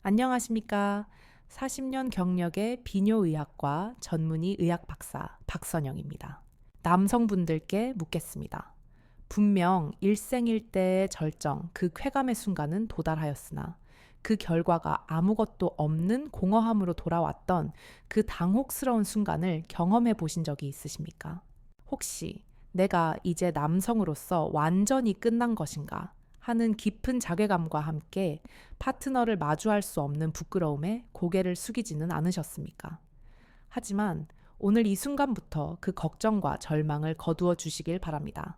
안녕하십니까. 40년 경력의 비뇨의학과 전문의 의학 박사 박선영입니다. 남성분들께 묻겠습니다. 분명 일생일대의 절정, 그 쾌감의 순간은 도달하였으나 그 결과가 아무것도 없는 공허함으로 돌아왔던 그 당혹스러운 순간을 경험해 보신 적이 있으십니까? 혹시 내가 이제 남성으로서 완전히 끝난 것인가 하는 깊은 자괴감과 함께 파트너를 마주할 수 없는 부끄러움에 고개를 숙이지는 않으셨습니까? 하지만 오늘 이 순간부터 그 걱정과 절망을 거두어 주시길 바랍니다.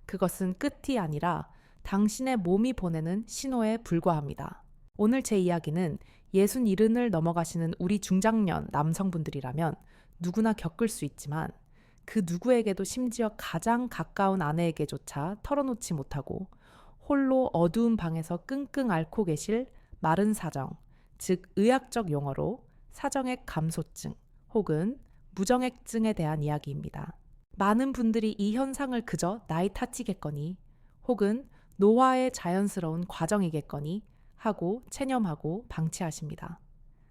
그것은 끝이 아니라 당신의 몸이 보내는 신호에 불과합니다. 오늘 제 이야기는 67을 넘어가시는 우리 중장년 남성분들이라면 누구나 겪을 수 있지만 그 누구에게도 심지어 가장 가까운 아내에게조차 털어놓지 못하고 홀로 어두운 방에서 끙끙 앓고 계실 마른 사정, 즉 의학적 용어로 사정액 감소증 혹은 무정액증에 대한 이야기입니다. 많은 분들이 이 현상을 그저 나이 탓이겠거니 혹은 노화의 자연스러운 과정이겠거니 하고 체념하고 방치하십니다.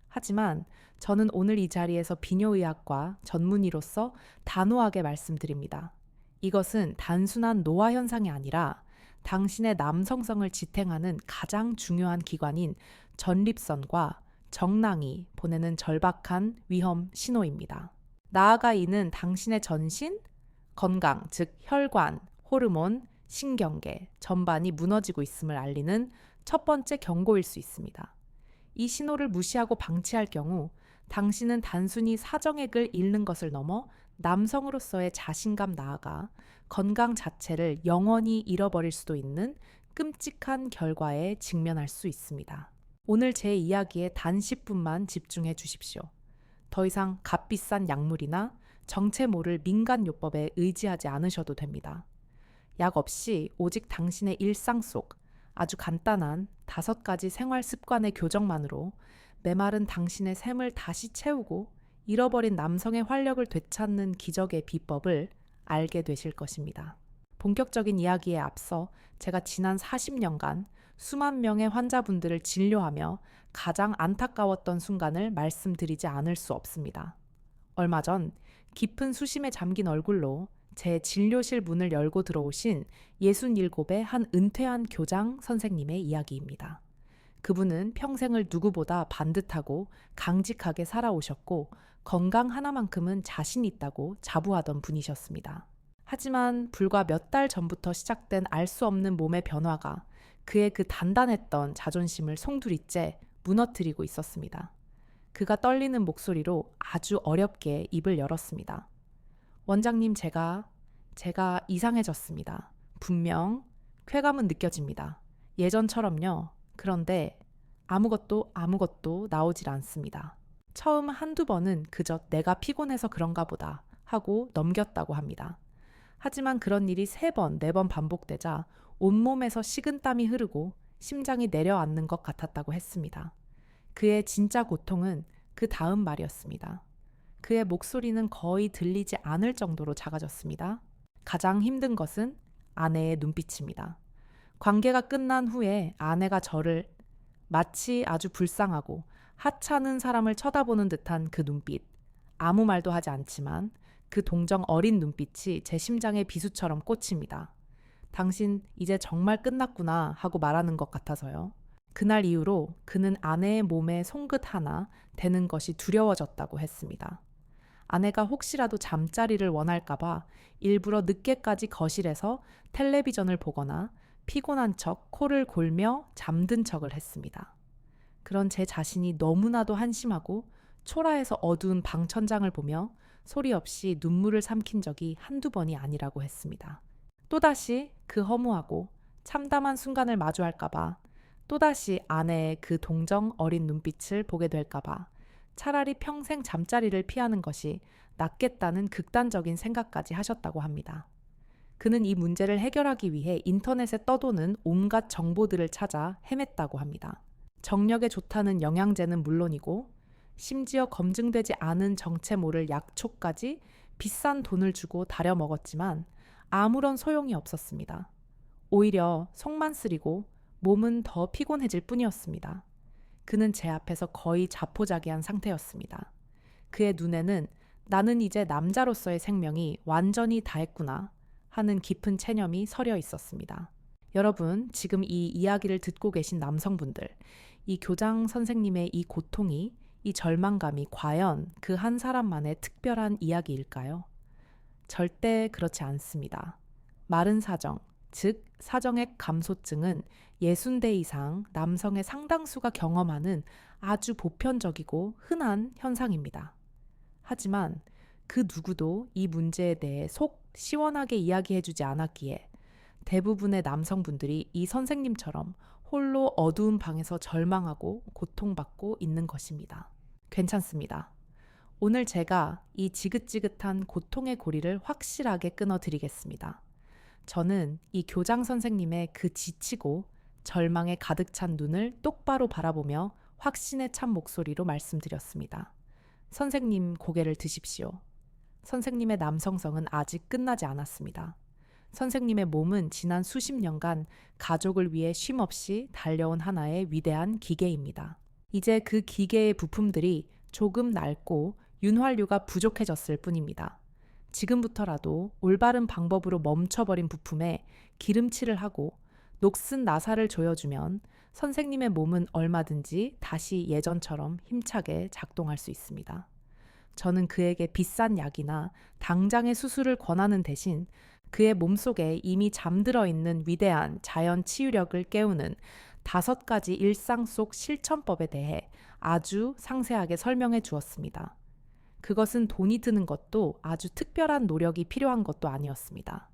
하지만 저는 오늘 이 자리에서 비뇨의학과 전문의로서 단호하게 말씀드립니다. 이것은 단순한 노화 현상이 아니라 당신의 남성성을 지탱하는 가장 중요한 기관인 전립선과 정낭이 보내는 절박한 위험 신호입니다. 나아가 이는 당신의 전신, 건강, 즉 혈관, 호르몬, 신경계 전반이 무너지고 있음을 알리는 첫 번째 경고일 수 있습니다. 이 신호를 무시하고 방치할 경우 당신은 단순히 사정액을 잃는 것을 넘어 남성으로서의 자신감 나아가 건강 자체를 영원히 잃어버릴 수도 있는 끔찍한 결과에 직면할 수 있습니다. 오늘 제 이야기에 단 10분만 집중해 주십시오. 더 이상 값비싼 약물이나 정체 모를 민간요법에 의지하지 않으셔도 됩니다. 약 없이 오직 당신의 일상 속 아주 간단한 5가지 생활 습관의 교정만으로 메마른 당신의 샘을 다시 채우고 잃어버린 남성의 활력을 되찾는 기적의 비법을 알게 되실 것입니다. 본격적인 이야기에 앞서 제가 지난 40년간 수만 명의 환자분들을 진료하며 가장 안타까웠던 순간을 말씀드리지 않을 수 없습니다. 얼마 전 깊은 수심에 잠긴 얼굴로 제 진료실 문을 열고 들어오신 67의 한 은퇴한 교장 선생님의 이야기입니다. 그분은 평생을 누구보다 반듯하고 강직하게 살아오셨고 건강 하나만큼은 자신 있다고 자부하던 분이셨습니다. 하지만 불과 몇 달 전부터 시작된 알 수 없는 몸의 변화가 그의 그 단단했던 자존심을 송두리째 무너뜨리고 있었습니다. 그가 떨리는 목소리로 아주 어렵게 입을 열었습니다. 원장님, 제가 이상해졌습니다. 분명 쾌감은 느껴집니다. 예전처럼요. 그런데 아무것도 나오질 않습니다. 처음 한두 번은 그저 내가 피곤해서 그런가 보다 하고 넘겼다고 합니다. 하지만 그런 일이 3번, 4번 반복되자 온몸에서 식은땀이 흐르고 심장이 내려앉는 것 같았다고 했습니다. 그의 진짜 고통은 그 다음 말이었습니다. 그의 목소리는 거의 들리지 않을 정도로 작아졌습니다. 가장 힘든 것은 아내의 눈빛입니다. 관계가 끝난 후에 아내가 저를 마치 아주 불쌍하고 하찮은 사람을 쳐다보는 듯한 그 눈빛. 아무 말도 하지 않지만 그 동정 어린 눈빛이 제 심장에 비수처럼 꽂힙니다. 당신 이제 정말 끝났구나 하고 말하는 것 같아서요. 그날 이후로 그는 아내의 몸에 손끝 하나 대는 것이 두려워졌다고 했습니다. 아내가 혹시라도 잠자리를 원할까봐 일부러 늦게까지 거실에서 텔레비전을 보거나 피곤한 척 코를 골며 잠든 척을 했습니다. 그런 제 자신이 너무나도 한심하고 초라해서 어두운 방 천장을 보며 소리 없이 눈물을 삼킨 적이 한두 번이 아니라고 했습니다. 또다시 그 허무하고 참담한 순간을 마주할까봐 또다시 아내의 그 동정 어린 눈빛을 보게 될까봐 차라리 평생 잠자리를 피하는 것이 낫겠다는 극단적인 생각까지 하셨다고 합니다. 그는 이 문제를 해결하기 위해 인터넷에 떠도는 온갖 정보들을 찾아 헤맸다고 합니다. 정력에 좋다는 영양제는 물론이고 심지어 검증되지 않은 정체 모를 약초까지 비싼 돈을 주고 다려 먹었지만 아무런 소용이 없었습니다. 오히려 속만 쓰리고 몸은 더 피곤해질 뿐이었습니다. 그는 제 앞에서 거의 자포자기한 상태였습니다. 그의 눈에는 나는 이제 남자로서의 생명이 완전히 다했구나 하는 깊은 체념이 서려 있었습니다. 여러분, 지금 이 이야기를 듣고 계신 남성분들, 이 교장 선생님의 이 고통이, 이 절망감이 과연 그 한 사람만의 특별한 이야기일까요? 절대 그렇지 않습니다. 마른 사정, 즉 사정액 감소증은 60대 이상 남성의 상당수가 경험하는 아주 보편적이고 흔한 현상입니다. 하지만 그 누구도 이 문제에 대해 속 시원하게 이야기해주지 않았기에 대부분의 남성분들이 이 선생님처럼 홀로 어두운 방에서 절망하고 고통받고 있는 것입니다. 괜찮습니다. 오늘 제가 이 지긋지긋한 고통의 고리를 확실하게 끊어드리겠습니다. 저는 이 교장 선생님의 그 지치고 절망에 가득 찬 눈을 똑바로 바라보며 확신에 찬 목소리로 말씀드렸습니다. 선생님, 고개를 드십시오. 선생님의 남성성은 아직 끝나지 않았습니다. 선생님의 몸은 지난 수십 년간 가족을 위해 쉼없이 달려온 하나의 위대한 기계입니다. 이제 그 기계의 부품들이 조금 낡고 윤활유가 부족해졌을 뿐입니다. 지금부터라도 올바른 방법으로 멈춰버린 부품에 기름칠을 하고 녹슨 나사를 조여주면 선생님의 몸은 얼마든지 다시 예전처럼 힘차게 작동할 수 있습니다. 저는 그에게 비싼 약이나 당장의 수술을 권하는 대신 그의 몸속에 이미 잠들어 있는 위대한 자연 치유력을 깨우는 5가지 일상 속 실천법에 대해 아주 상세하게 설명해 주었습니다. 그것은 돈이 드는 것도 아주 특별한 노력이 필요한 것도 아니었습니다.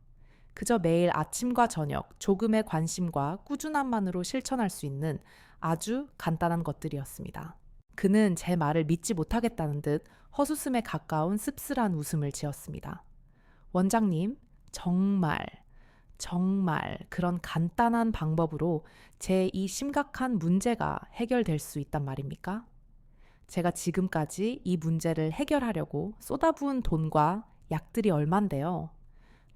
그저 매일 아침과 저녁 조금의 관심과 꾸준함만으로 실천할 수 있는 아주 간단한 것들이었습니다. 그는 제 말을 믿지 못하겠다는 듯 허수음에 가까운 씁쓸한 웃음을 지었습니다. 원장님, 정말 그런 간단한 방법으로 제 이 심각한 문제가 해결될 수 있단 말입니까? 제가 지금까지 이 문제를 해결하려고 쏟아부은 돈과 약들이 얼만데요.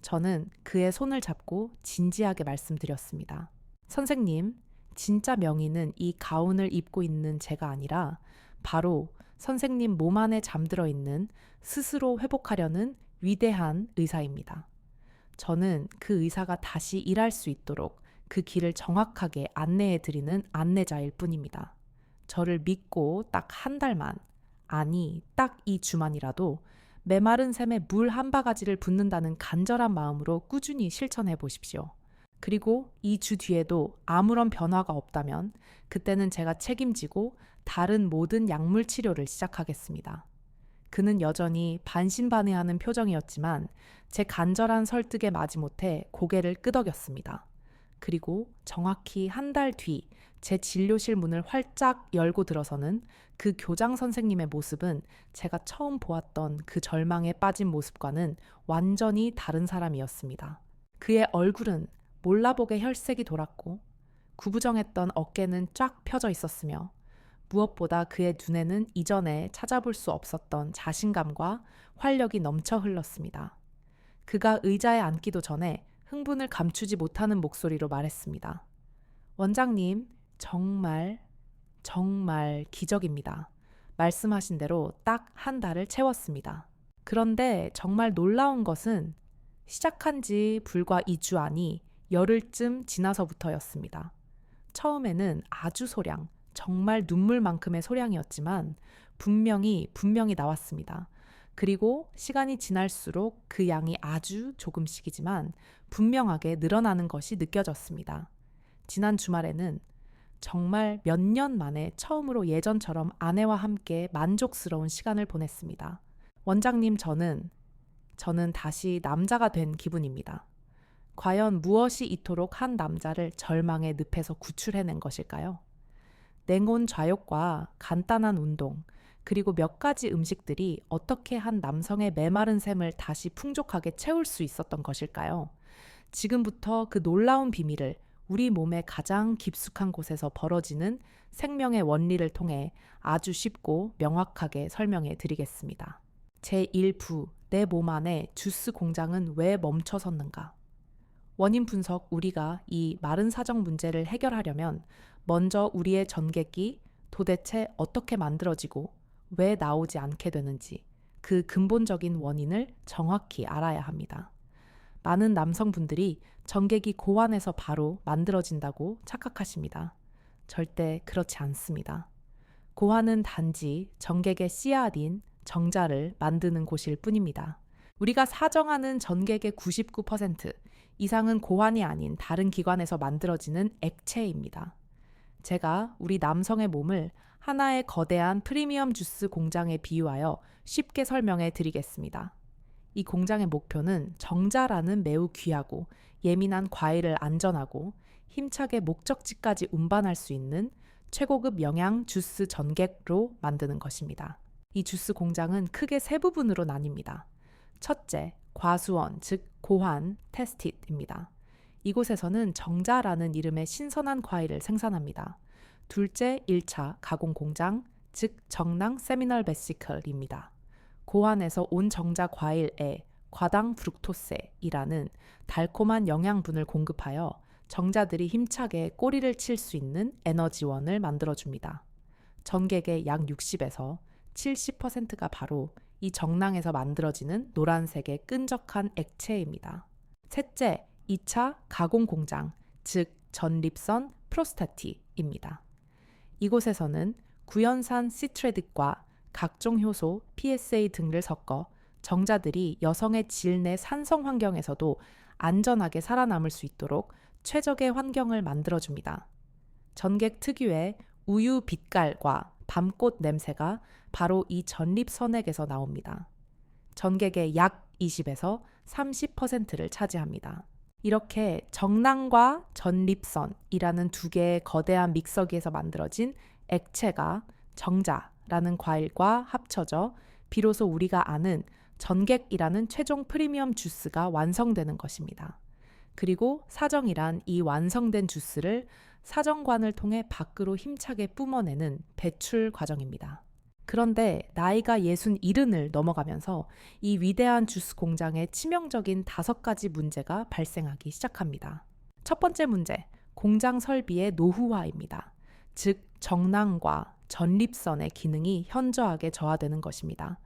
저는 그의 손을 잡고 진지하게 말씀드렸습니다. 선생님, 진짜 명의는 이 가운을 입고 있는 제가 아니라 바로 선생님 몸 안에 잠들어 있는 스스로 회복하려는 위대한 의사입니다. 저는 그 의사가 다시 일할 수 있도록 그 길을 정확하게 안내해 드리는 안내자일 뿐입니다. 저를 믿고 딱 한 달만, 아니 딱 이 주만이라도 메마른 샘에 물 한 바가지를 붓는다는 간절한 마음으로 꾸준히 실천해 보십시오. 그리고 이 주 뒤에도 아무런 변화가 없다면 그때는 제가 책임지고 다른 모든 약물 치료를 시작하겠습니다. 그는 여전히 반신반의하는 표정이었지만 제 간절한 설득에 마지못해 고개를 끄덕였습니다. 그리고 정확히 한 달 뒤 제 진료실 문을 활짝 열고 들어서는 그 교장 선생님의 모습은 제가 처음 보았던 그 절망에 빠진 모습과는 완전히 다른 사람이었습니다. 그의 얼굴은 몰라보게 혈색이 돌았고 구부정했던 어깨는 쫙 펴져 있었으며 무엇보다 그의 눈에는 이전에 찾아볼 수 없었던 자신감과 활력이 넘쳐 흘렀습니다. 그가 의자에 앉기도 전에 흥분을 감추지 못하는 목소리로 말했습니다. 원장님, 정말 기적입니다. 말씀하신 대로 딱 한 달을 채웠습니다. 그런데 정말 놀라운 것은 시작한 지 불과 2주 안이 열흘쯤 지나서부터였습니다. 처음에는 아주 소량, 정말 눈물만큼의 소량이었지만 분명히 나왔습니다. 그리고 시간이 지날수록 그 양이 아주 조금씩이지만 분명하게 늘어나는 것이 느껴졌습니다. 지난 주말에는 정말 몇 년 만에 처음으로 예전처럼 아내와 함께 만족스러운 시간을 보냈습니다. 원장님, 저는 다시 남자가 된 기분입니다. 과연 무엇이 이토록 한 남자를 절망의 늪에서 구출해낸 것일까요? 냉온 좌욕과 간단한 운동, 그리고 몇 가지 음식들이 어떻게 한 남성의 메마른 샘을 다시 풍족하게 채울 수 있었던 것일까요? 지금부터 그 놀라운 비밀을 우리 몸의 가장 깊숙한 곳에서 벌어지는 생명의 원리를 통해 아주 쉽고 명확하게 설명해 드리겠습니다. 제1부, 내 몸 안에 주스 공장은 왜 멈춰섰는가? 원인 분석. 우리가 이 마른 사정 문제를 해결하려면 먼저 우리의 전객기, 도대체 어떻게 만들어지고 왜 나오지 않게 되는지 그 근본적인 원인을 정확히 알아야 합니다. 많은 남성분들이 전객이 고환에서 바로 만들어진다고 착각하십니다. 절대 그렇지 않습니다. 고환은 단지 전객의 씨앗인 정자를 만드는 곳일 뿐입니다. 우리가 사정하는 전객의 99% 이상은 고환이 아닌 다른 기관에서 만들어지는 액체입니다. 제가 우리 남성의 몸을 하나의 거대한 프리미엄 주스 공장에 비유하여 쉽게 설명해 드리겠습니다. 이 공장의 목표는 정자라는 매우 귀하고 예민한 과일을 안전하고 힘차게 목적지까지 운반할 수 있는 최고급 영양 주스 전객로 만드는 것입니다. 이 주스 공장은 크게 세 부분으로 나뉩니다. 첫째, 과수원, 즉 고환, 테스킷입니다. 이곳에서는 정자라는 이름의 신선한 과일을 생산합니다. 둘째, 1차 가공 공장, 즉 정낭 세미널 베시클입니다. 고환에서 온 정자 과일에 과당 프룩토세이라는 달콤한 영양분을 공급하여 정자들이 힘차게 꼬리를 칠 수 있는 에너지원을 만들어줍니다. 전객의 약 60에서 70%가 바로 이 정낭에서 만들어지는 노란색의 끈적한 액체입니다. 셋째, 2차 가공 공장, 즉 전립선 프로스타티입니다. 이곳에서는 구연산 시트레릿과 각종 효소, PSA 등을 섞어 정자들이 여성의 질 내 산성 환경에서도 안전하게 살아남을 수 있도록 최적의 환경을 만들어줍니다. 전객 특유의 우유 빛깔과 밤꽃 냄새가 바로 이 전립선액에서 나옵니다. 전객의 약 20에서 30%를 차지합니다. 이렇게 정낭과 전립선이라는 두 개의 거대한 믹서기에서 만들어진 액체가 정자라는 과일과 합쳐져 비로소 우리가 아는 전객이라는 최종 프리미엄 주스가 완성되는 것입니다. 그리고 사정이란 이 완성된 주스를 사정관을 통해 밖으로 힘차게 뿜어내는 배출 과정입니다. 그런데 나이가 67을 넘어가면서 이 위대한 주스 공장에 치명적인 5가지 문제가 발생하기 시작합니다. 첫 번째 문제, 공장 설비의 노후화입니다. 즉 정낭과 전립선의 기능이 현저하게 저하되는 것입니다.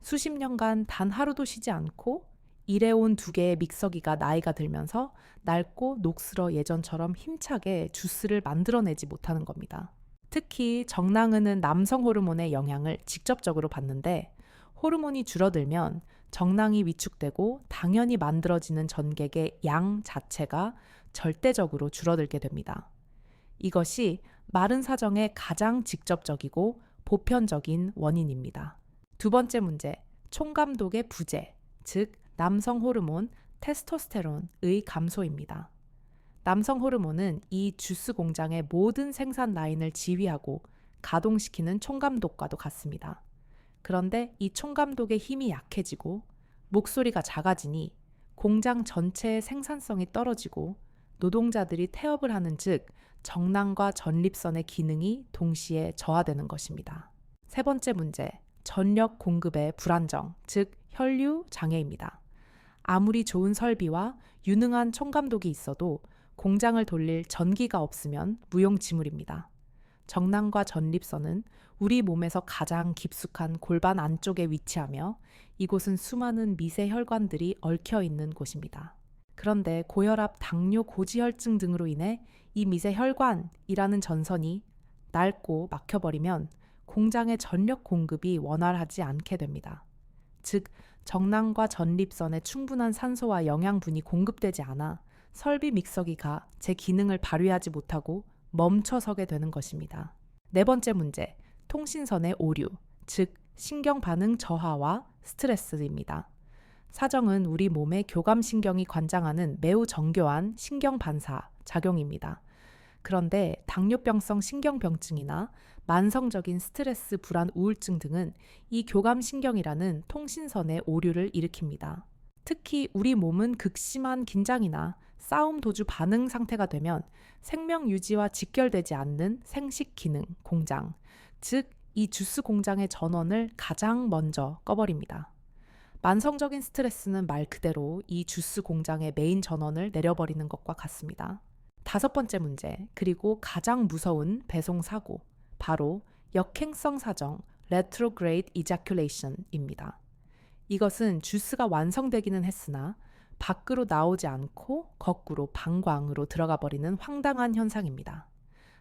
수십 년간 단 하루도 쉬지 않고 일해온 2개의 믹서기가 나이가 들면서 낡고 녹슬어 예전처럼 힘차게 주스를 만들어내지 못하는 겁니다. 특히 정낭은 남성 호르몬의 영향을 직접적으로 받는데 호르몬이 줄어들면 정낭이 위축되고 당연히 만들어지는 전객의 양 자체가 절대적으로 줄어들게 됩니다. 이것이 마른 사정의 가장 직접적이고 보편적인 원인입니다. 두 번째 문제, 총감독의 부재, 즉 남성 호르몬 테스토스테론의 감소입니다. 남성 호르몬은 이 주스 공장의 모든 생산 라인을 지휘하고 가동시키는 총감독과도 같습니다. 그런데 이 총감독의 힘이 약해지고 목소리가 작아지니 공장 전체의 생산성이 떨어지고 노동자들이 태업을 하는 즉 정낭과 전립선의 기능이 동시에 저하되는 것입니다. 세 번째 문제, 전력 공급의 불안정, 즉 혈류 장애입니다. 아무리 좋은 설비와 유능한 총감독이 있어도 공장을 돌릴 전기가 없으면 무용지물입니다. 정낭과 전립선은 우리 몸에서 가장 깊숙한 골반 안쪽에 위치하며 이곳은 수많은 미세 혈관들이 얽혀 있는 곳입니다. 그런데 고혈압, 당뇨, 고지혈증 등으로 인해 이 미세 혈관이라는 전선이 낡고 막혀버리면 공장의 전력 공급이 원활하지 않게 됩니다. 즉, 정낭과 전립선에 충분한 산소와 영양분이 공급되지 않아 설비 믹서기가 제 기능을 발휘하지 못하고 멈춰서게 되는 것입니다. 네 번째 문제, 통신선의 오류, 즉 신경 반응 저하와 스트레스입니다. 사정은 우리 몸의 교감신경이 관장하는 매우 정교한 신경 반사 작용입니다. 그런데 당뇨병성 신경병증이나 만성적인 스트레스, 불안, 우울증 등은 이 교감신경이라는 통신선의 오류를 일으킵니다. 특히 우리 몸은 극심한 긴장이나 싸움 도주 반응 상태가 되면 생명 유지와 직결되지 않는 생식 기능 공장, 즉 이 주스 공장의 전원을 가장 먼저 꺼버립니다. 만성적인 스트레스는 말 그대로 이 주스 공장의 메인 전원을 내려버리는 것과 같습니다. 5번째 문제, 그리고 가장 무서운 배송 사고, 바로 역행성 사정 retrograde ejaculation입니다. 이것은 주스가 완성되기는 했으나 밖으로 나오지 않고 거꾸로 방광으로 들어가 버리는 황당한 현상입니다.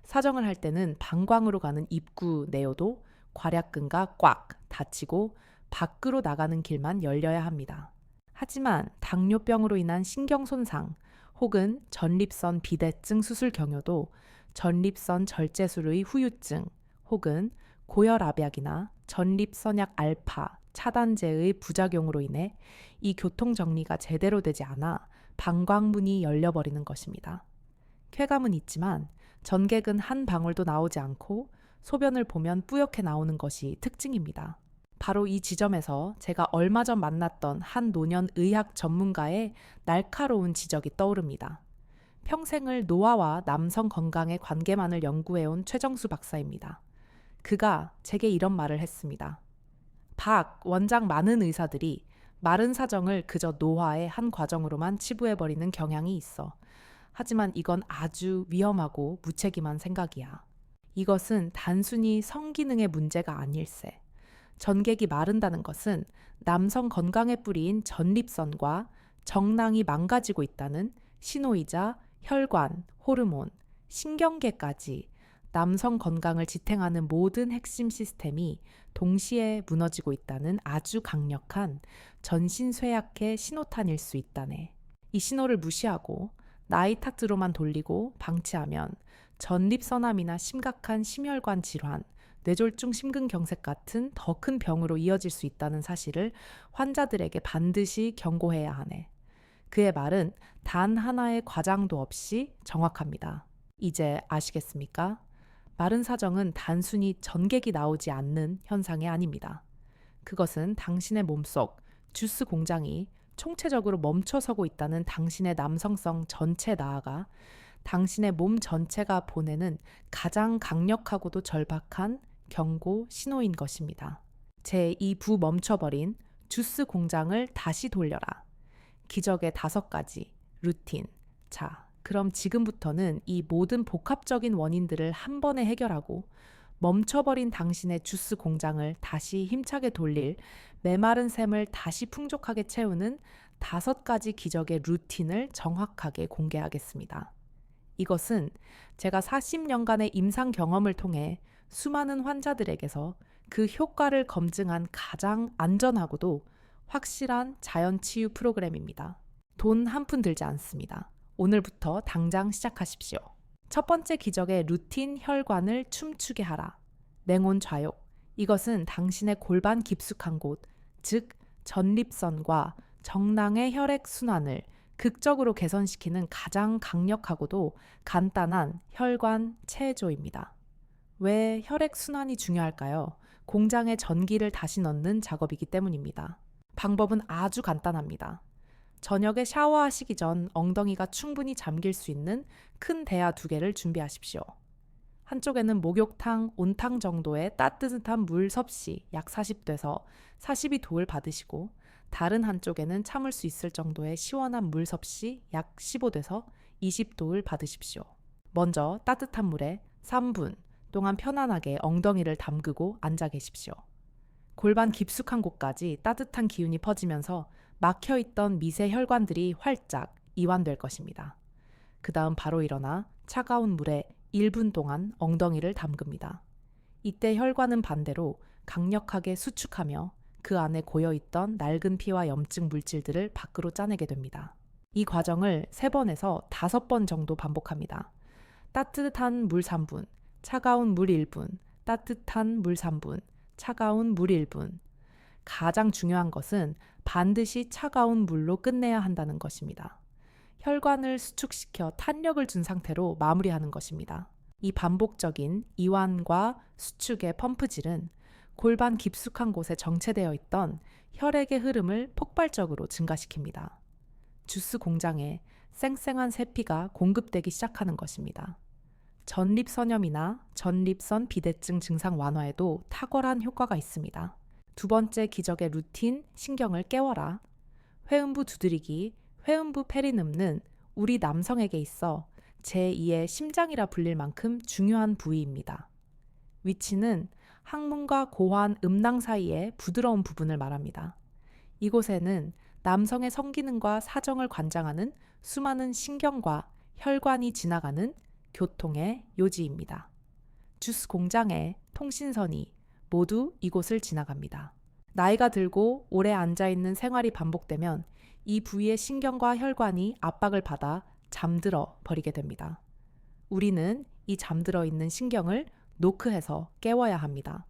사정을 할 때는 방광으로 가는 입구 내요도 괄약근과 꽉 닫히고 밖으로 나가는 길만 열려야 합니다. 하지만 당뇨병으로 인한 신경 손상 혹은 전립선 비대증 수술 경우도 전립선 절제술의 후유증 혹은 고혈압약이나 전립선약 알파 차단제의 부작용으로 인해 이 교통 정리가 제대로 되지 않아 방광문이 열려버리는 것입니다. 쾌감은 있지만 전객은 한 방울도 나오지 않고 소변을 보면 뿌옇게 나오는 것이 특징입니다. 바로 이 지점에서 제가 얼마 전 만났던 한 노년 의학 전문가의 날카로운 지적이 떠오릅니다. 평생을 노화와 남성 건강의 관계만을 연구해온 최정수 박사입니다. 그가 제게 이런 말을 했습니다. 박 원장 많은 의사들이 마른 사정을 그저 노화의 한 과정으로만 치부해버리는 경향이 있어. 하지만 이건 아주 위험하고 무책임한 생각이야. 이것은 단순히 성기능의 문제가 아닐세. 전객이 마른다는 것은 남성 건강의 뿌리인 전립선과 정낭이 망가지고 있다는 신호이자 혈관, 호르몬, 신경계까지 남성 건강을 지탱하는 모든 핵심 시스템이 동시에 무너지고 있다는 아주 강력한 전신쇠약의 신호탄일 수 있다네. 이 신호를 무시하고 나이 탓으로만 돌리고 방치하면 전립선암이나 심각한 심혈관 질환, 뇌졸중 심근경색 같은 더 큰 병으로 이어질 수 있다는 사실을 환자들에게 반드시 경고해야 하네. 그의 말은 단 하나의 과장도 없이 정확합니다. 이제 아시겠습니까? 마른 사정은 단순히 전객이 나오지 않는 현상이 아닙니다. 그것은 당신의 몸속 주스 공장이 총체적으로 멈춰서고 있다는 당신의 남성성 전체 나아가 당신의 몸 전체가 보내는 가장 강력하고도 절박한 경고 신호인 것입니다. 제2부 멈춰버린 주스 공장을 다시 돌려라. 기적의 5가지 루틴. 자, 그럼 지금부터는 이 모든 복합적인 원인들을 한 번에 해결하고 멈춰버린 당신의 주스 공장을 다시 힘차게 돌릴 메마른 샘을 다시 풍족하게 채우는 5가지 기적의 루틴을 정확하게 공개하겠습니다. 이것은 제가 40년간의 임상 경험을 통해 수많은 환자들에게서 그 효과를 검증한 가장 안전하고도 확실한 자연치유 프로그램입니다. 돈 한 푼 들지 않습니다. 오늘부터 당장 시작하십시오. 첫 번째 기적의 루틴 혈관을 춤추게 하라. 냉온 좌욕. 이것은 당신의 골반 깊숙한 곳, 즉 전립선과 정낭의 혈액 순환을 극적으로 개선시키는 가장 강력하고도 간단한 혈관 체조입니다. 왜 혈액 순환이 중요할까요? 공장에 전기를 다시 넣는 작업이기 때문입니다. 방법은 아주 간단합니다. 저녁에 샤워하시기 전 엉덩이가 충분히 잠길 수 있는 큰 대야 2개를 준비하십시오. 한쪽에는 목욕탕, 온탕 정도의 따뜻한 물 섭씨 약 40도에서 42도를 받으시고 다른 한쪽에는 참을 수 있을 정도의 시원한 물 섭씨 약 15도에서 20도를 받으십시오. 먼저 따뜻한 물에 3분 동안 편안하게 엉덩이를 담그고 앉아 계십시오. 골반 깊숙한 곳까지 따뜻한 기운이 퍼지면서 막혀있던 미세 혈관들이 활짝 이완될 것입니다. 그 다음 바로 일어나 차가운 물에 1분 동안 엉덩이를 담급니다. 이때 혈관은 반대로 강력하게 수축하며 그 안에 고여있던 낡은 피와 염증 물질들을 밖으로 짜내게 됩니다. 이 과정을 3번에서 5번 정도 반복합니다. 따뜻한 물 3분, 차가운 물 1분, 따뜻한 물 3분, 차가운 물 1분. 가장 중요한 것은 반드시 차가운 물로 끝내야 한다는 것입니다. 혈관을 수축시켜 탄력을 준 상태로 마무리하는 것입니다. 이 반복적인 이완과 수축의 펌프질은 골반 깊숙한 곳에 정체되어 있던 혈액의 흐름을 폭발적으로 증가시킵니다. 주스 공장에 쌩쌩한 세피가 공급되기 시작하는 것입니다. 전립선염이나 전립선 비대증 증상 완화에도 탁월한 효과가 있습니다. 2번째 기적의 루틴, 신경을 깨워라. 회음부 두드리기, 회음부 페리눔는 우리 남성에게 있어 제2의 심장이라 불릴 만큼 중요한 부위입니다. 위치는 항문과 고환, 음낭 사이의 부드러운 부분을 말합니다. 이곳에는 남성의 성기능과 사정을 관장하는 수많은 신경과 혈관이 지나가는 교통의 요지입니다. 주스 공장의 통신선이 모두 이곳을 지나갑니다. 나이가 들고 오래 앉아있는 생활이 반복되면 이 부위의 신경과 혈관이 압박을 받아 잠들어 버리게 됩니다. 우리는 이 잠들어 있는 신경을 노크해서 깨워야 합니다.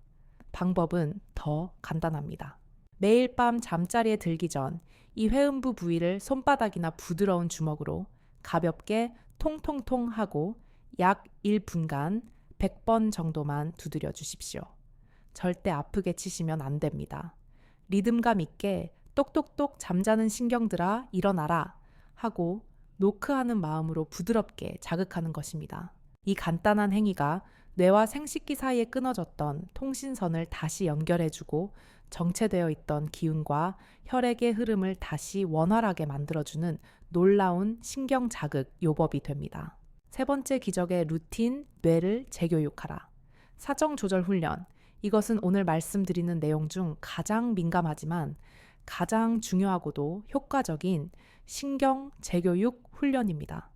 방법은 더 간단합니다. 매일 밤 잠자리에 들기 전 이 회음부 부위를 손바닥이나 부드러운 주먹으로 가볍게 통통통 하고 약 1분간 100번 정도만 두드려 주십시오. 절대 아프게 치시면 안 됩니다. 리듬감 있게 똑똑똑 잠자는 신경들아 일어나라 하고 노크하는 마음으로 부드럽게 자극하는 것입니다. 이 간단한 행위가 뇌와 생식기 사이에 끊어졌던 통신선을 다시 연결해주고 정체되어 있던 기운과 혈액의 흐름을 다시 원활하게 만들어주는 놀라운 신경 자극 요법이 됩니다. 세 번째 기적의 루틴, 뇌를 재교육하라. 사정 조절 훈련. 이것은 오늘 말씀드리는 내용 중 가장 민감하지만 가장 중요하고도 효과적인 신경 재교육 훈련입니다.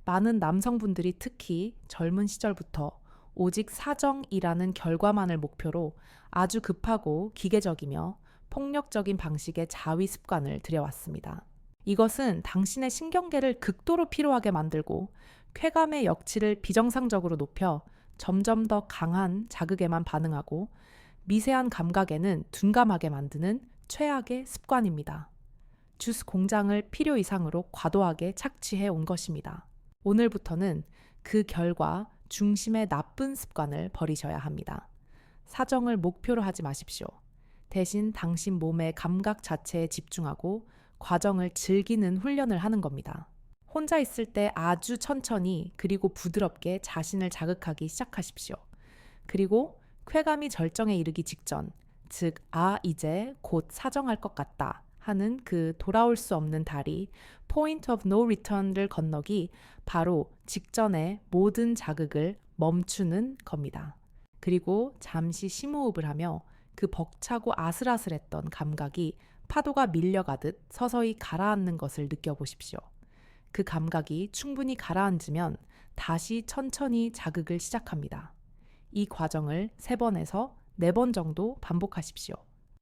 많은 남성분들이 특히 젊은 시절부터 오직 사정이라는 결과만을 목표로 아주 급하고 기계적이며 폭력적인 방식의 자위 습관을 들여왔습니다. 이것은 당신의 신경계를 극도로 피로하게 만들고 쾌감의 역치를 비정상적으로 높여 점점 더 강한 자극에만 반응하고 미세한 감각에는 둔감하게 만드는 최악의 습관입니다. 주스 공장을 필요 이상으로 과도하게 착취해 온 것입니다. 오늘부터는 그 결과 중심의 나쁜 습관을 버리셔야 합니다. 사정을 목표로 하지 마십시오. 대신 당신 몸의 감각 자체에 집중하고 과정을 즐기는 훈련을 하는 겁니다. 혼자 있을 때 아주 천천히 그리고 부드럽게 자신을 자극하기 시작하십시오. 그리고 쾌감이 절정에 이르기 직전, 즉, 이제 곧 사정할 것 같다 하는 그 돌아올 수 없는 다리, point of no return을 건너기 바로 직전에 모든 자극을 멈추는 겁니다. 그리고 잠시 심호흡을 하며 그 벅차고 아슬아슬했던 감각이 파도가 밀려가듯 서서히 가라앉는 것을 느껴보십시오. 그 감각이 충분히 가라앉으면 다시 천천히 자극을 시작합니다. 이 과정을 3번에서 4번 정도 반복하십시오.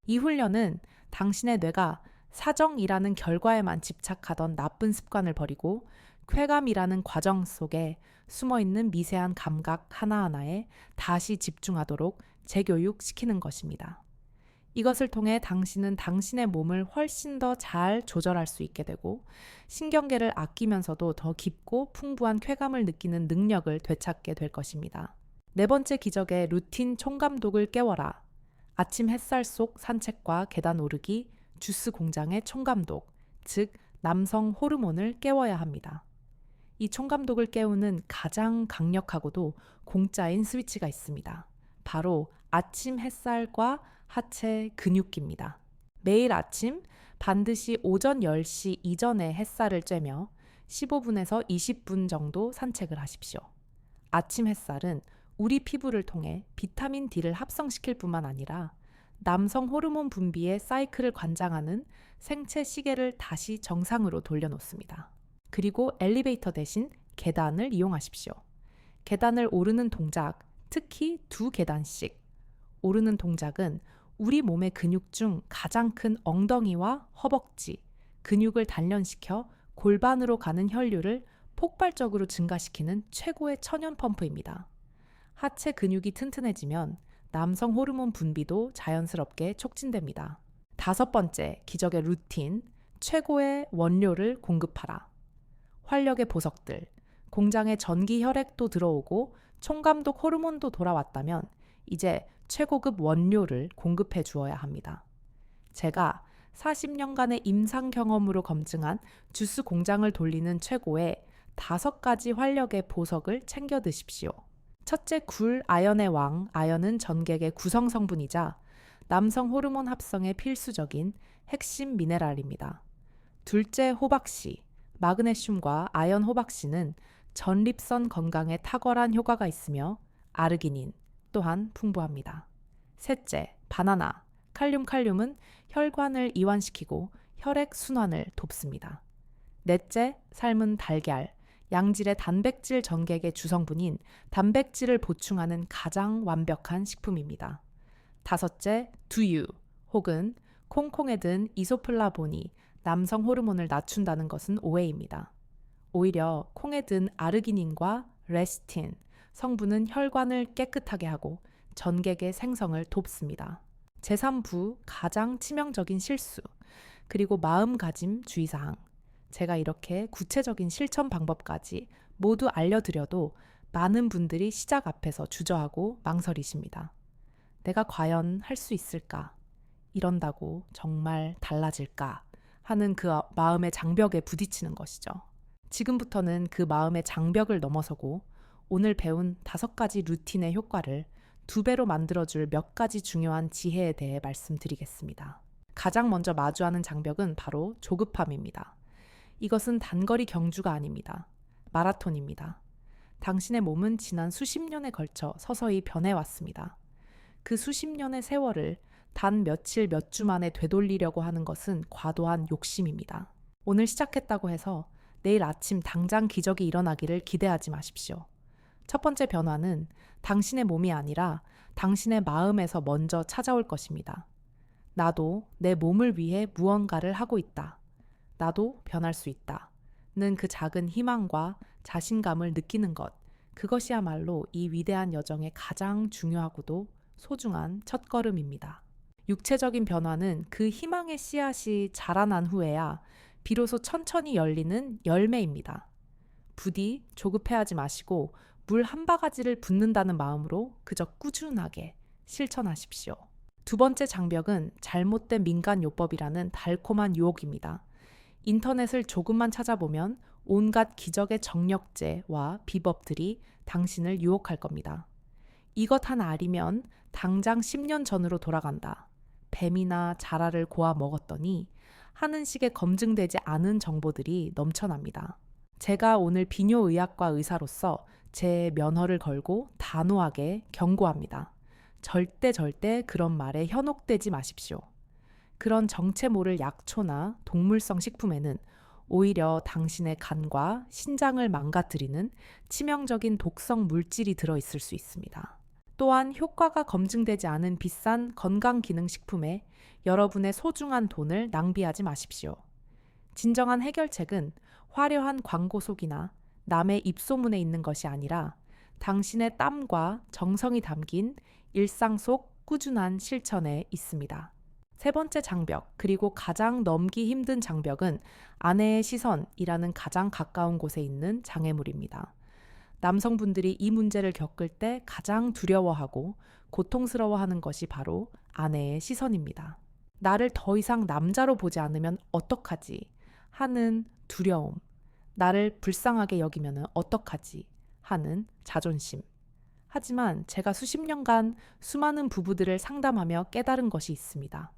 이 훈련은 당신의 뇌가 사정이라는 결과에만 집착하던 나쁜 습관을 버리고 쾌감이라는 과정 속에 숨어있는 미세한 감각 하나하나에 다시 집중하도록 재교육시키는 것입니다. 이것을 통해 당신은 당신의 몸을 훨씬 더 잘 조절할 수 있게 되고 신경계를 아끼면서도 더 깊고 풍부한 쾌감을 느끼는 능력을 되찾게 될 것입니다. 4번째 기적의 루틴 총감독을 깨워라. 아침 햇살 속 산책과 계단 오르기, 주스 공장의 총감독, 즉 남성 호르몬을 깨워야 합니다. 이 총감독을 깨우는 가장 강력하고도 공짜인 스위치가 있습니다. 바로 아침 햇살과 하체 근육기입니다. 매일 아침 반드시 오전 10시 이전에 햇살을 쬐며 15분에서 20분 정도 산책을 하십시오. 아침 햇살은 우리 피부를 통해 비타민 D를 합성시킬 뿐만 아니라 남성 호르몬 분비의 사이클을 관장하는 생체 시계를 다시 정상으로 돌려놓습니다. 그리고 엘리베이터 대신 계단을 이용하십시오. 계단을 오르는 동작, 특히 2계단씩. 오르는 동작은 우리 몸의 근육 중 가장 큰 엉덩이와 허벅지, 근육을 단련시켜 골반으로 가는 혈류를 폭발적으로 증가시키는 최고의 천연 펌프입니다. 하체 근육이 튼튼해지면 남성 호르몬 분비도 자연스럽게 촉진됩니다. 5번째 기적의 루틴, 최고의 원료를 공급하라. 활력의 보석들, 공장에 전기 혈액도 들어오고 총감독 호르몬도 돌아왔다면 이제 최고급 원료를 공급해 주어야 합니다. 제가 40년간의 임상 경험으로 검증한 주스 공장을 돌리는 최고의 5가지 활력의 보석을 챙겨 드십시오. 첫째, 굴, 아연의 왕. 아연은 전객의 구성 성분이자 남성 호르몬 합성에 필수적인 핵심 미네랄입니다. 둘째, 호박씨. 마그네슘과 아연 호박씨는 전립선 건강에 탁월한 효과가 있으며 아르기닌, 또한 풍부합니다. 셋째, 바나나. 칼륨은 혈관을 이완시키고 혈액 순환을 돕습니다. 넷째, 삶은 달걀. 양질의 단백질 전객의 주성분인 단백질을 보충하는 가장 완벽한 식품입니다. 다섯째, 두유 혹은 콩콩에 든 이소플라본이 남성 호르몬을 낮춘다는 것은 오해입니다. 오히려 콩에 든 아르기닌과 레시틴 성분은 혈관을 깨끗하게 하고 전객의 생성을 돕습니다. 제3부 가장 치명적인 실수, 그리고 마음가짐 주의사항. 제가 이렇게 구체적인 실천 방법까지 모두 알려드려도 많은 분들이 시작 앞에서 주저하고 망설이십니다. 내가 과연 할 수 있을까? 이런다고 정말 달라질까? 하는 그 마음의 장벽에 부딪히는 것이죠. 지금부터는 그 마음의 장벽을 넘어서고 오늘 배운 5가지 루틴의 효과를 2배로 만들어줄 몇 가지 중요한 지혜에 대해 말씀드리겠습니다. 가장 먼저 마주하는 장벽은 바로 조급함입니다. 이것은 단거리 경주가 아닙니다. 마라톤입니다. 당신의 몸은 지난 수십 년에 걸쳐 서서히 변해왔습니다. 그 수십 년의 세월을 단 며칠 몇 주 만에 되돌리려고 하는 것은 과도한 욕심입니다. 오늘 시작했다고 해서 내일 아침 당장 기적이 일어나기를 기대하지 마십시오. 첫 번째 변화는 당신의 몸이 아니라 당신의 마음에서 먼저 찾아올 것입니다. 나도 내 몸을 위해 무언가를 하고 있다. 나도 변할 수 있다. 는 그 작은 희망과 자신감을 느끼는 것. 그것이야말로 이 위대한 여정의 가장 중요하고도 소중한 첫걸음입니다. 육체적인 변화는 그 희망의 씨앗이 자라난 후에야 비로소 천천히 열리는 열매입니다. 부디 조급해하지 마시고 물 한 바가지를 붓는다는 마음으로 그저 꾸준하게 실천하십시오. 두 번째 장벽은 잘못된 민간요법이라는 달콤한 유혹입니다. 인터넷을 조금만 찾아보면 온갖 기적의 정력제와 비법들이 당신을 유혹할 겁니다. 이것 하나 알이면 당장 10년 전으로 돌아간다. 뱀이나 자라를 고아 먹었더니 하는 식의 검증되지 않은 정보들이 넘쳐납니다. 제가 오늘 비뇨의학과 의사로서 제 면허를 걸고 단호하게 경고합니다. 절대 그런 말에 현혹되지 마십시오. 그런 정체 모를 약초나 동물성 식품에는 오히려 당신의 간과 신장을 망가뜨리는 치명적인 독성 물질이 들어있을 수 있습니다. 또한 효과가 검증되지 않은 비싼 건강기능식품에 여러분의 소중한 돈을 낭비하지 마십시오. 진정한 해결책은 화려한 광고 속이나 남의 입소문에 있는 것이 아니라 당신의 땀과 정성이 담긴 일상 속 꾸준한 실천에 있습니다. 세 번째 장벽, 그리고 가장 넘기 힘든 장벽은 아내의 시선이라는 가장 가까운 곳에 있는 장애물입니다. 남성분들이 이 문제를 겪을 때 가장 두려워하고 고통스러워하는 것이 바로 아내의 시선입니다. 나를 더 이상 남자로 보지 않으면 어떡하지? 하는 두려움. 나를 불쌍하게 여기면 어떡하지? 하는 자존심. 하지만 제가 수십 년간 수많은 부부들을 상담하며 깨달은 것이 있습니다.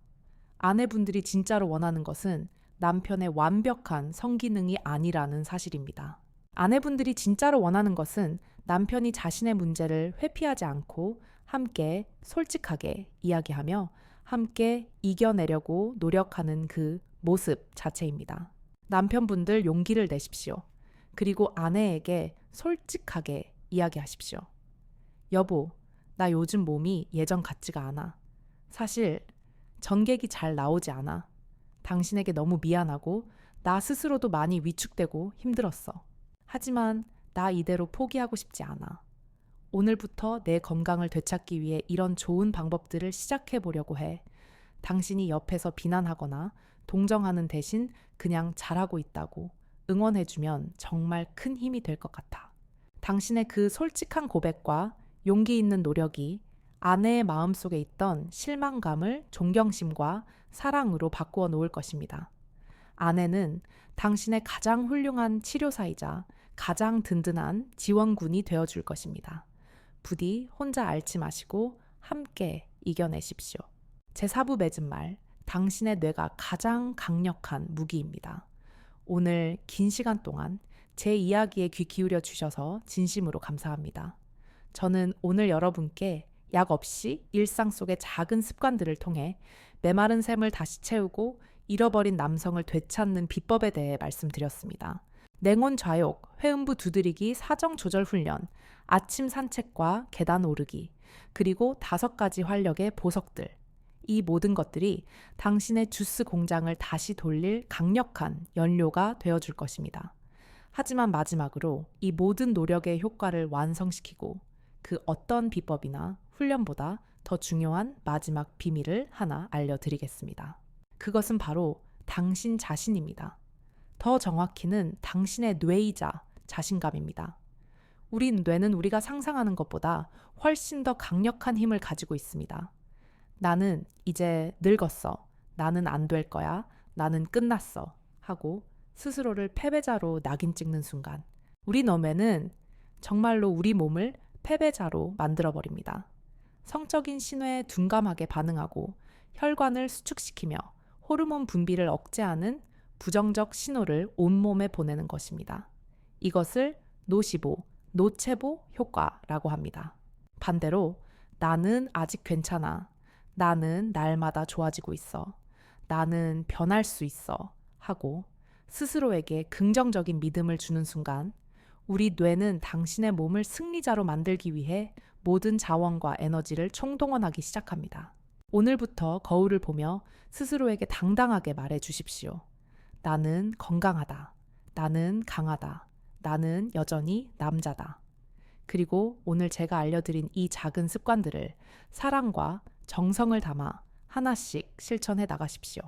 아내분들이 진짜로 원하는 것은 남편의 완벽한 성기능이 아니라는 사실입니다. 아내분들이 진짜로 원하는 것은 남편이 자신의 문제를 회피하지 않고 함께 솔직하게 이야기하며 함께 이겨내려고 노력하는 그 모습 자체입니다. 남편분들 용기를 내십시오. 그리고 아내에게 솔직하게 이야기하십시오. 여보, 나 요즘 몸이 예전 같지가 않아. 사실 전객이 잘 나오지 않아. 당신에게 너무 미안하고 나 스스로도 많이 위축되고 힘들었어. 하지만 나 이대로 포기하고 싶지 않아. 오늘부터 내 건강을 되찾기 위해 이런 좋은 방법들을 시작해 보려고 해. 당신이 옆에서 비난하거나 동정하는 대신 그냥 잘하고 있다고 응원해주면 정말 큰 힘이 될 것 같아. 당신의 그 솔직한 고백과 용기 있는 노력이 아내의 마음속에 있던 실망감을 존경심과 사랑으로 바꾸어 놓을 것입니다. 아내는 당신의 가장 훌륭한 치료사이자 가장 든든한 지원군이 되어줄 것입니다. 부디 혼자 앓지 마시고 함께 이겨내십시오. 제4부 맺은 말, 당신의 뇌가 가장 강력한 무기입니다. 오늘 긴 시간 동안 제 이야기에 귀 기울여 주셔서 진심으로 감사합니다. 저는 오늘 여러분께 약 없이 일상 속의 작은 습관들을 통해 메마른 샘을 다시 채우고 잃어버린 남성을 되찾는 비법에 대해 말씀드렸습니다. 냉온 좌욕, 회음부 두드리기 사정 조절 훈련, 아침 산책과 계단 오르기, 그리고 5가지 활력의 보석들. 이 모든 것들이 당신의 주스 공장을 다시 돌릴 강력한 연료가 되어줄 것입니다. 하지만 마지막으로 이 모든 노력의 효과를 완성시키고 그 어떤 비법이나 훈련보다 더 중요한 마지막 비밀을 하나 알려드리겠습니다. 그것은 바로 당신 자신입니다. 더 정확히는 당신의 뇌이자 자신감입니다. 우리 뇌는 우리가 상상하는 것보다 훨씬 더 강력한 힘을 가지고 있습니다. 나는 이제 늙었어. 나는 안 될 거야. 나는 끝났어. 하고 스스로를 패배자로 낙인 찍는 순간 우리 뇌는 정말로 우리 몸을 패배자로 만들어버립니다. 성적인 신호에 둔감하게 반응하고 혈관을 수축시키며 호르몬 분비를 억제하는 부정적 신호를 온몸에 보내는 것입니다. 이것을 노시보, 노체보 효과라고 합니다. 반대로 나는 아직 괜찮아. 나는 날마다 좋아지고 있어. 나는 변할 수 있어. 하고 스스로에게 긍정적인 믿음을 주는 순간 우리 뇌는 당신의 몸을 승리자로 만들기 위해 모든 자원과 에너지를 총동원하기 시작합니다. 오늘부터 거울을 보며 스스로에게 당당하게 말해 주십시오. 나는 건강하다. 나는 강하다. 나는 여전히 남자다. 그리고 오늘 제가 알려드린 이 작은 습관들을 사랑과 정성을 담아 하나씩 실천해 나가십시오.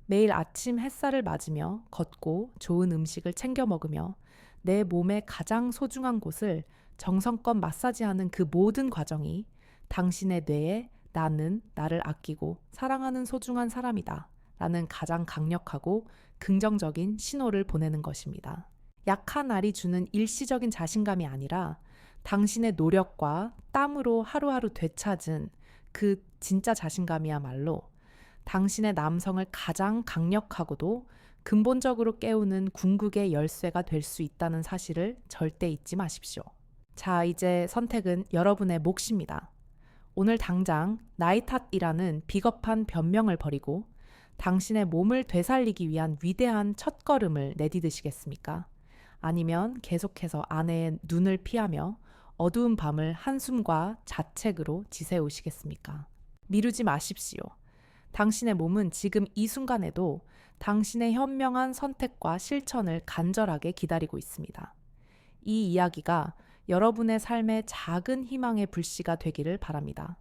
매일 아침 햇살을 맞으며 걷고 좋은 음식을 챙겨 먹으며 내 몸의 가장 소중한 곳을 정성껏 마사지하는 그 모든 과정이 당신의 뇌에 나는 나를 아끼고 사랑하는 소중한 사람이다 라는 가장 강력하고 긍정적인 신호를 보내는 것입니다. 약한 알이 주는 일시적인 자신감이 아니라 당신의 노력과 땀으로 하루하루 되찾은 그 진짜 자신감이야말로 당신의 남성을 가장 강력하고도 근본적으로 깨우는 궁극의 열쇠가 될 수 있다는 사실을 절대 잊지 마십시오. 자, 이제 선택은 여러분의 몫입니다. 오늘 당장 나이 탓이라는 비겁한 변명을 버리고 당신의 몸을 되살리기 위한 위대한 첫걸음을 내디디시겠습니까? 아니면 계속해서 아내의 눈을 피하며 어두운 밤을 한숨과 자책으로 지새우시겠습니까? 미루지 마십시오. 당신의 몸은 지금 이 순간에도 당신의 현명한 선택과 실천을 간절하게 기다리고 있습니다. 이 이야기가 여러분의 삶의 작은 희망의 불씨가 되기를 바랍니다.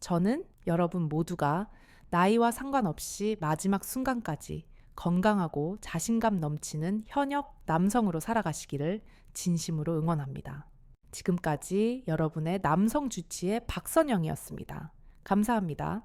저는 여러분 모두가 나이와 상관없이 마지막 순간까지 건강하고 자신감 넘치는 현역 남성으로 살아가시기를 진심으로 응원합니다. 지금까지 여러분의 남성 주치의 박선영이었습니다. 감사합니다.